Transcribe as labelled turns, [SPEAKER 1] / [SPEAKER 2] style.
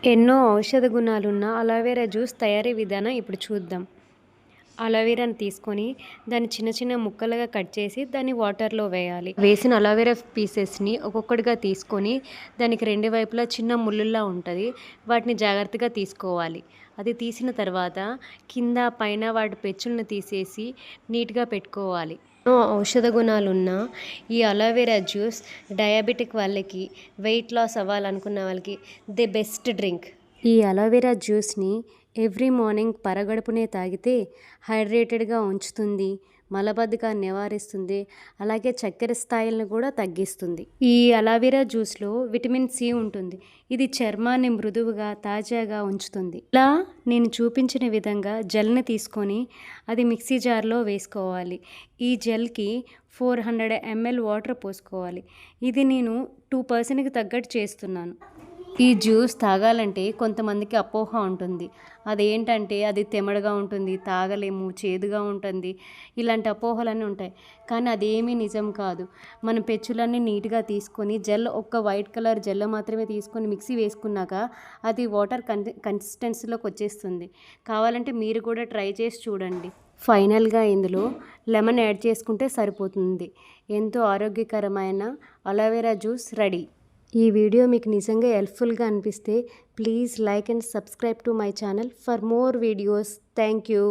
[SPEAKER 1] ఎన్నో ఔషధ గుణాలున్న aloe vera juice తయారీ విధానం ఇప్పుడు చూద్దాం. అలోవెరాని తీసుకొని దాన్ని చిన్న చిన్న ముక్కలుగా కట్ చేసి దాన్ని వాటర్లో వేయాలి. వేసిన అలోవెరా పీసెస్ని ఒక్కొక్కటిగా తీసుకొని దానికి రెండు వైపులా చిన్న ముళ్ళులా ఉంటుంది, వాటిని జాగ్రత్తగా తీసుకోవాలి. అది తీసిన తర్వాత కింద పైన వాటి పెచ్చులను తీసేసి నీట్గా పెట్టుకోవాలి. ఎన్నో ఔషధ గుణాలున్న ఈ అలోవెరా జ్యూస్ డయాబెటిక్ వాళ్ళకి, వెయిట్ లాస్ అవ్వాలనుకున్న వాళ్ళకి ది బెస్ట్ డ్రింక్. ఈ అలోవెరా జ్యూస్ని ఎవ్రీ మార్నింగ్ పరగడుపునే తాగితే హైడ్రేటెడ్గా ఉంచుతుంది, మలబద్ధకాన్ని నివారిస్తుంది, అలాగే చక్కెర స్థాయిలను కూడా తగ్గిస్తుంది. ఈ అలోవెరా జ్యూస్లో విటమిన్ సి ఉంటుంది. ఇది చర్మాన్ని మృదువుగా తాజాగా ఉంచుతుంది. ఇలా నేను చూపించిన విధంగా జెల్ని తీసుకొని అది మిక్సీ జార్లో వేసుకోవాలి. ఈ జెల్కి 400 ml వాటర్ పోసుకోవాలి. ఇది నేను 2%కి తగ్గట్టు చేస్తున్నాను. ఈ జ్యూస్ తాగాలంటే కొంతమందికి అపోహ ఉంటుంది. అదేంటంటే అది తెమడగా ఉంటుంది, తాగలేము, చేదుగా ఉంటుంది, ఇలాంటి అపోహలన్నీ ఉంటాయి. కానీ అదేమీ నిజం కాదు. మనం పెచ్చులన్నీ నీట్గా తీసుకొని ఒక్క వైట్ కలర్ జెల్ మాత్రమే తీసుకొని మిక్సీ వేసుకున్నాక అది వాటర్ కన్సిస్టెన్సీలోకి వచ్చేస్తుంది. కావాలంటే మీరు కూడా ట్రై చేసి చూడండి. ఫైనల్గా ఇందులో లెమన్ యాడ్ చేసుకుంటే సరిపోతుంది. ఎంతో ఆరోగ్యకరమైన అలోవెరా జ్యూస్ రెడీ. ఈ వీడియో మీకు నిజంగా హెల్ప్ఫుల్గా అనిపిస్తే please like and subscribe to my channel for more videos. Thank you.